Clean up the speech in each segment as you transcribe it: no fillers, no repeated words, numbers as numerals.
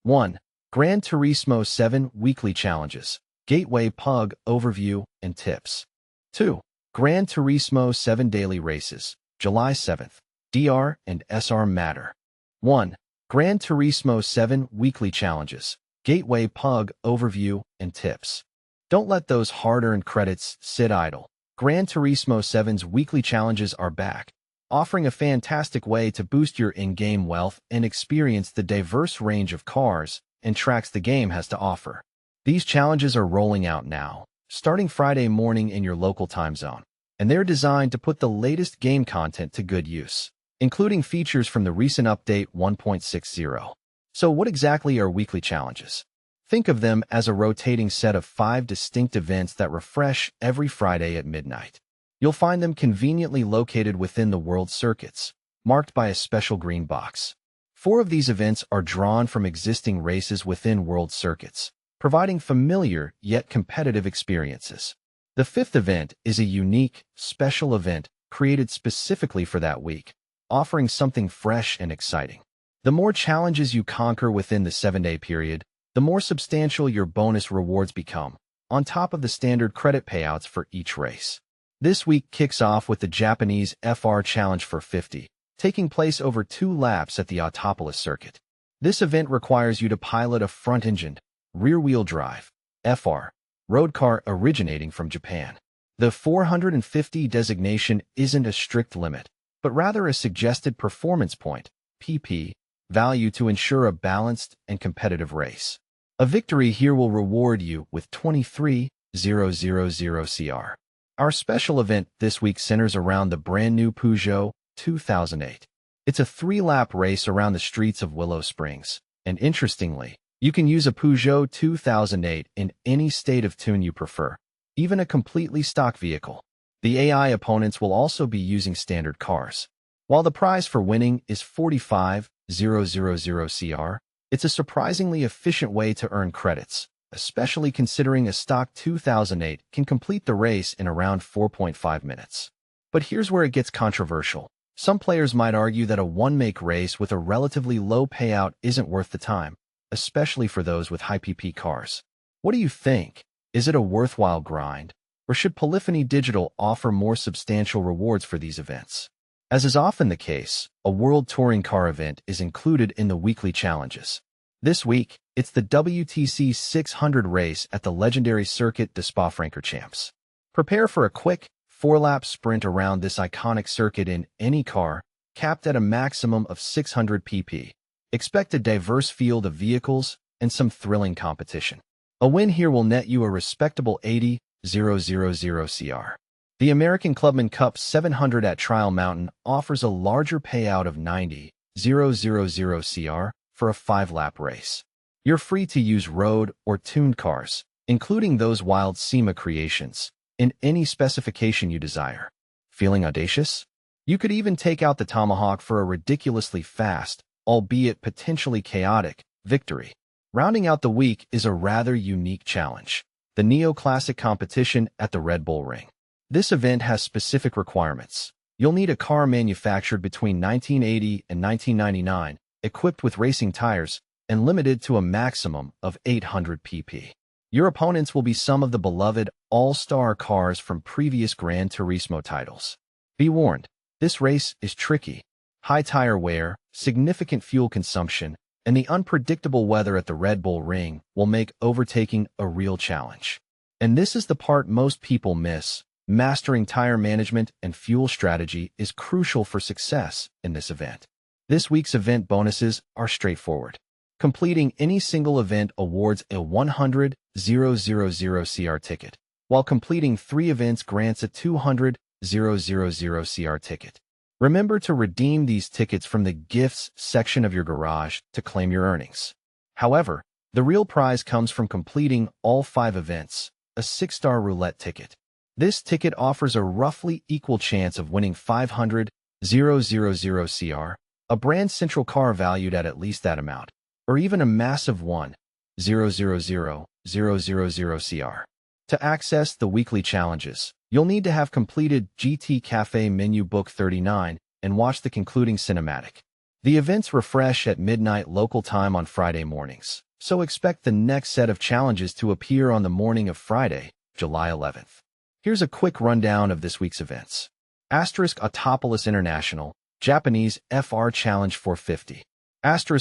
1. Gran Turismo 7 Weekly Challenges, Gateway Pug Overview and Tips. 2. Gran Turismo 7 Daily Races, July 7th, DR and SR Matter. 1. Gran Turismo 7 Weekly Challenges, Gateway Pug Overview and Tips. Don't let those hard-earned credits sit idle. Gran Turismo 7's weekly challenges are back, offering a fantastic way to boost your in-game wealth and experience the diverse range of cars and tracks the game has to offer. These challenges are rolling out now, starting Friday morning in your local time zone, and they're designed to put the latest game content to good use, including features from the recent update 1.60. So what exactly are weekly challenges? Think of them as a rotating set of 5 distinct events that refresh every Friday at midnight. You'll find them conveniently located within the world circuits, marked by a special green box. 4 of these events are drawn from existing races within world circuits, providing familiar yet competitive experiences. The 5th event is a unique, special event created specifically for that week, offering something fresh and exciting. The more challenges you conquer within the 7-day period, the more substantial your bonus rewards become, on top of the standard credit payouts for each race. This week kicks off with the Japanese FR Challenge for 50, taking place over 2 laps at the Autopolis circuit. This event requires you to pilot a front-engined, rear-wheel drive, FR, road car originating from Japan. The 450 designation isn't a strict limit, but rather a suggested performance point, PP, value to ensure a balanced and competitive race. A victory here will reward you with 23,000 CR. Our special event this week centers around the brand new Peugeot 2008. It's a 3-lap race around the streets of Willow Springs, and interestingly, you can use a Peugeot 2008 in any state of tune you prefer, even a completely stock vehicle. The AI opponents will also be using standard cars. While the prize for winning is 45,000 CR, it's a surprisingly efficient way to earn credits, especially considering a stock 2008 can complete the race in around 4.5 minutes. But here's where it gets controversial. Some players might argue that a one-make race with a relatively low payout isn't worth the time, especially for those with high PP cars. What do you think? Is it a worthwhile grind? Or should Polyphony Digital offer more substantial rewards for these events? As is often the case, a World Touring Car event is included in the weekly challenges. This week, it's the WTC 600 race at the legendary circuit de Spa-Francorchamps. Prepare for a quick, 4-lap sprint around this iconic circuit in any car, capped at a maximum of 600 pp. Expect a diverse field of vehicles and some thrilling competition. A win here will net you a respectable 80,000 CR. The American Clubman Cup 700 at Trial Mountain offers a larger payout of 90,000 CR for a 5-lap race. You're free to use road or tuned cars, including those wild SEMA creations, in any specification you desire. Feeling audacious? You could even take out the Tomahawk for a ridiculously fast, albeit potentially chaotic, victory. Rounding out the week is a rather unique challenge, the Neo-Classic competition at the Red Bull Ring. This event has specific requirements. You'll need a car manufactured between 1980 and 1999, equipped with racing tires, and limited to a maximum of 800 pp. Your opponents will be some of the beloved all-star cars from previous Gran Turismo titles. Be warned, this race is tricky. High tire wear, significant fuel consumption, and the unpredictable weather at the Red Bull Ring will make overtaking a real challenge. And this is the part most people miss. Mastering tire management and fuel strategy is crucial for success in this event. This week's event bonuses are straightforward. Completing any single event awards a 100,000 CR ticket, while completing 3 events grants a 200,000 CR ticket. Remember to redeem these tickets from the gifts section of your garage to claim your earnings. However, the real prize comes from completing all 5 events, a Six-Star Roulette ticket. This ticket offers a roughly equal chance of winning 500,000 CR, a brand central car valued at least that amount, or even a massive 1,000,000 CR. To access the weekly challenges, you'll need to have completed GT Cafe Menu Book 39 and watch the concluding cinematic. The events refresh at midnight local time on Friday mornings, so expect the next set of challenges to appear on the morning of Friday, July 11th. Here's a quick rundown of this week's events. Autopolis International, Japanese FR Challenge 450.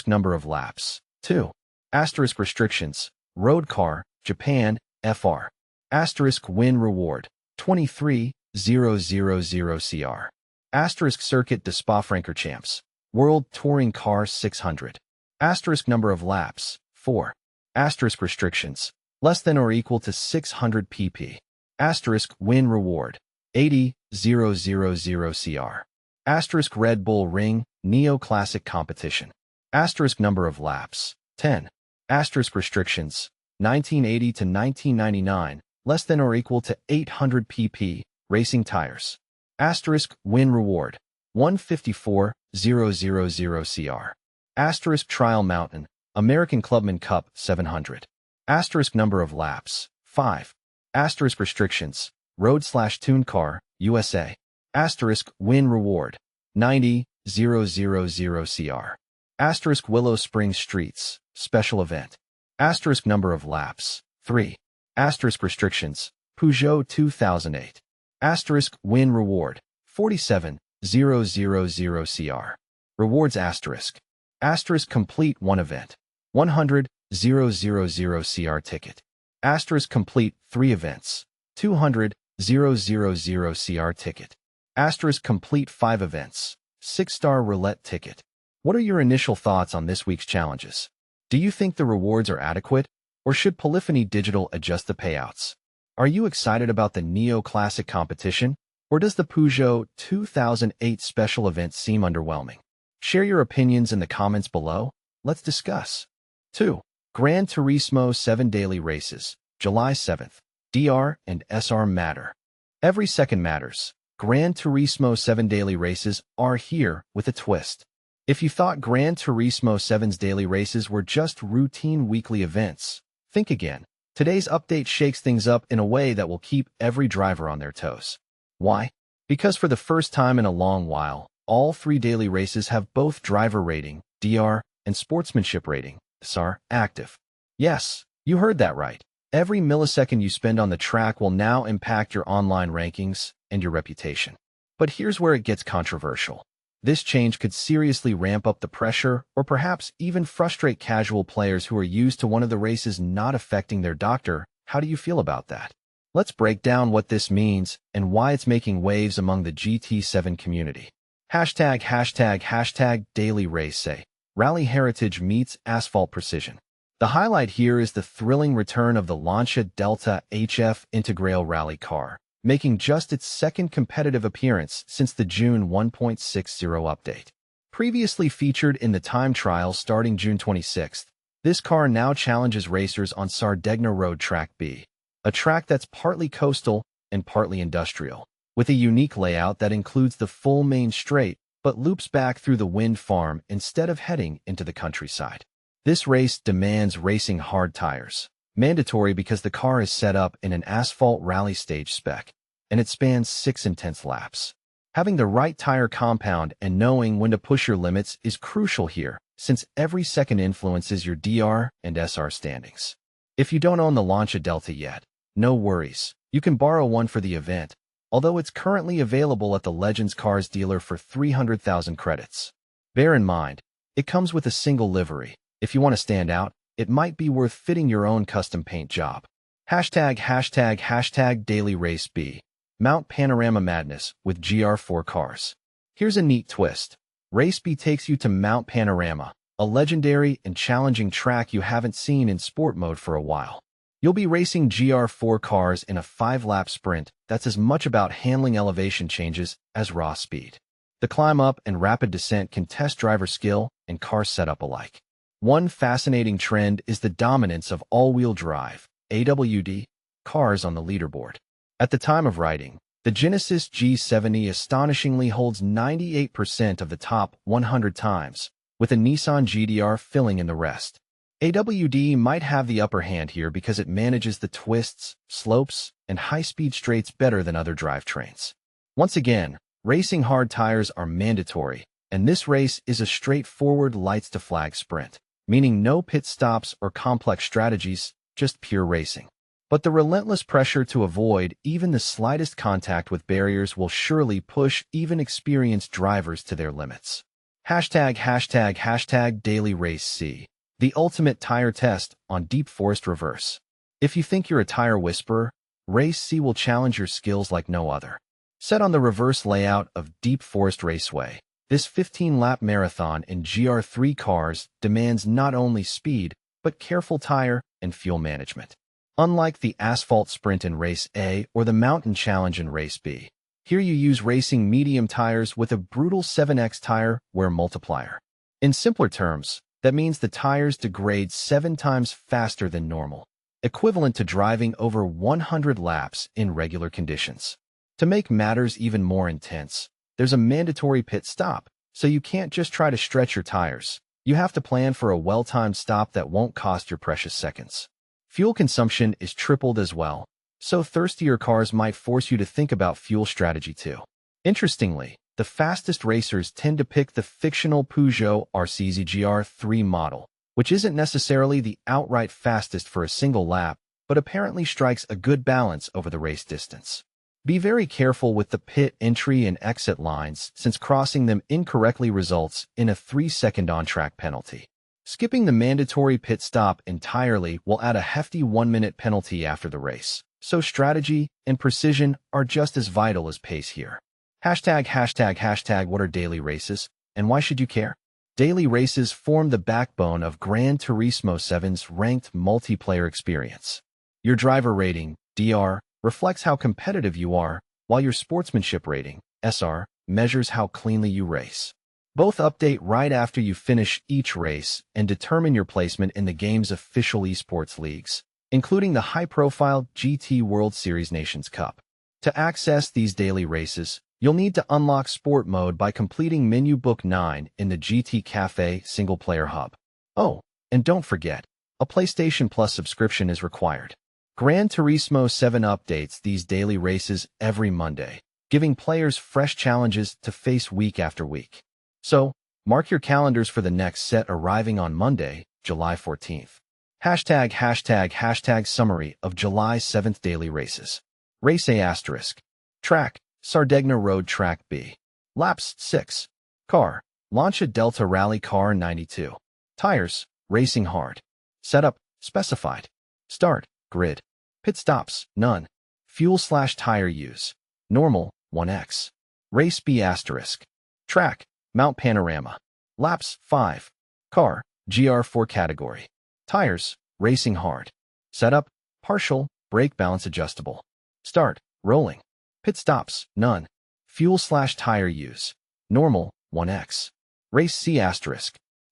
Number of laps, 2. Restrictions, Road Car, Japan, FR. Win reward, 23,000 CR. Circuit de Spa-Francorchamps, World Touring Car 600. Number of laps, 4. Restrictions, less than or equal to 600 pp. Win reward, 80,000 CR. Red Bull Ring, Neo Classic Competition. Number of laps, 10. Restrictions, 1980 to 1999, less than or equal to 800 pp. Racing tires. Win reward, 154,000 CR. Trial Mountain, American Clubman Cup 700. Number of laps, 5. Restrictions, Road/Tune Car, USA. Win reward, 90,000 CR. Willow Springs Streets, special event. Number of laps, 3. Restrictions, Peugeot 2008. Win reward, 47,000 CR. Rewards complete one event, 100,000 CR ticket. Complete 3 events, 200,000 CR ticket. Complete 5 events, Six-Star Roulette ticket. What are your initial thoughts on this week's challenges? Do you think the rewards are adequate, or should Polyphony Digital adjust the payouts? Are you excited about the Neo Classic competition, or does the Peugeot 2008 special event seem underwhelming? Share your opinions in the comments below. Let's discuss. 2. Gran Turismo 7 daily races, July 7th. DR and SR matter. Every second matters. Gran Turismo 7 daily races are here with a twist. If you thought Gran Turismo 7's daily races were just routine weekly events, think again. Today's update shakes things up in a way that will keep every driver on their toes. Why? Because for the first time in a long while, all 3 daily races have both driver rating, DR, and sportsmanship rating, SR, active. Yes, you heard that right. Every millisecond you spend on the track will now impact your online rankings and your reputation. But here's where it gets controversial. This change could seriously ramp up the pressure or perhaps even frustrate casual players who are used to one of the races not affecting their doctor. How do you feel about that? Let's break down what this means and why it's making waves among the GT7 community. Daily race say, Rally Heritage meets Asphalt Precision. The highlight here is the thrilling return of the Lancia Delta HF Integrail rally car, making just its second competitive appearance since the June 1.60 update. Previously featured in the time trial starting June 26th, this car now challenges racers on Sardegna Road Track B, a track that's partly coastal and partly industrial, with a unique layout that includes the full main straight but loops back through the wind farm instead of heading into the countryside. This race demands racing hard tires, mandatory because the car is set up in an asphalt rally stage spec, and it spans 6 intense laps. Having the right tire compound and knowing when to push your limits is crucial here, since every second influences your DR and SR standings. If you don't own the Lancia Delta yet, no worries. You can borrow one for the event, although it's currently available at the Legends Cars dealer for 300,000 credits. Bear in mind, it comes with a single livery. If you want to stand out, it might be worth fitting your own custom paint job. Daily Race B. Mount Panorama Madness with GR4 cars. Here's a neat twist. Race B takes you to Mount Panorama, a legendary and challenging track you haven't seen in sport mode for a while. You'll be racing GR4 cars in a 5-lap sprint that's as much about handling elevation changes as raw speed. The climb up and rapid descent can test driver skill and car setup alike. One fascinating trend is the dominance of all-wheel drive, AWD, cars on the leaderboard. At the time of writing, the Genesis G70 astonishingly holds 98% of the top 100 times, with a Nissan GDR filling in the rest. AWD might have the upper hand here because it manages the twists, slopes, and high-speed straights better than other drivetrains. Once again, racing hard tires are mandatory, and this race is a straightforward lights-to-flag sprint, meaning no pit stops or complex strategies, just pure racing. But the relentless pressure to avoid even the slightest contact with barriers will surely push even experienced drivers to their limits. #### Daily Race C. The ultimate tire test on deep forest reverse. If you think you're a tire whisperer, Race C will challenge your skills like no other. Set on the reverse layout of Deep Forest Raceway, this 15-lap marathon in GR3 cars demands not only speed, but careful tire and fuel management. Unlike the asphalt sprint in Race A or the mountain challenge in Race B, here you use racing medium tires with a brutal 7x tire wear multiplier. In simpler terms, that means the tires degrade 7 times faster than normal, equivalent to driving over 100 laps in regular conditions. To make matters even more intense, there's a mandatory pit stop, so you can't just try to stretch your tires. You have to plan for a well-timed stop that won't cost your precious seconds. Fuel consumption is tripled as well, so thirstier cars might force you to think about fuel strategy too. Interestingly, the fastest racers tend to pick the fictional Peugeot RCZ GR3 model, which isn't necessarily the outright fastest for a single lap, but apparently strikes a good balance over the race distance. Be very careful with the pit entry and exit lines, since crossing them incorrectly results in a 3-second on-track penalty. Skipping the mandatory pit stop entirely will add a hefty 1-minute penalty after the race, so strategy and precision are just as vital as pace here. ###What are daily races, and why should you care? Daily races form the backbone of Gran Turismo 7's ranked multiplayer experience. Your driver rating, DR, reflects how competitive you are, while your sportsmanship rating, SR, measures how cleanly you race. Both update right after you finish each race and determine your placement in the game's official esports leagues, including the high-profile GT World Series Nations Cup. To access these daily races, you'll need to unlock Sport Mode by completing Menu Book 9 in the GT Cafe single-player hub. Oh, and don't forget, a PlayStation Plus subscription is required. Gran Turismo 7 updates these daily races every Monday, giving players fresh challenges to face week after week. So, mark your calendars for the next set arriving on Monday, July 14th. #### Summary of July 7th Daily Races. Race A**. Track, Sardegna Road Track B. Laps, 6. Car, Lancia Delta Rally Car 92. Tires, Racing Hard. Setup, Specified. Start, Grid. Pit stops, none. Fuel/tire use, Normal, 1x. Race B**. Track, Mount Panorama. Laps, 5. Car, GR4 category. Tires, Racing Hard. Setup, Partial, Brake Balance Adjustable. Start, Rolling. Pit stops, none. Fuel/tire use, Normal, 1x. Race C**.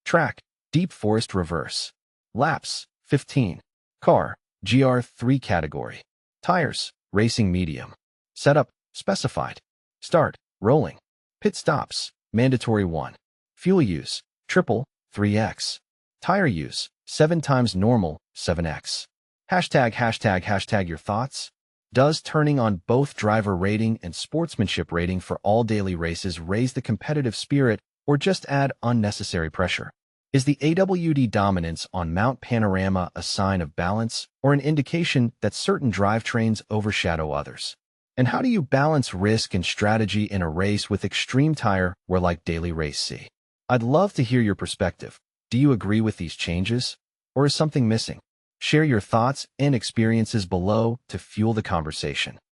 Track, Deep Forest Reverse. Laps, 15. Car, GR3 category. Tires, Racing Medium. Setup, Specified. Start, Rolling. Pit stops, Mandatory 1. Fuel use, Triple, 3x. Tire use, 7 times normal, 7x. ### Your thoughts? Does turning on both driver rating and sportsmanship rating for all daily races raise the competitive spirit or just add unnecessary pressure? Is the AWD dominance on Mount Panorama a sign of balance or an indication that certain drivetrains overshadow others? And how do you balance risk and strategy in a race with extreme tire wear like Daily Race C? I'd love to hear your perspective. Do you agree with these changes? Or is something missing? Share your thoughts and experiences below to fuel the conversation.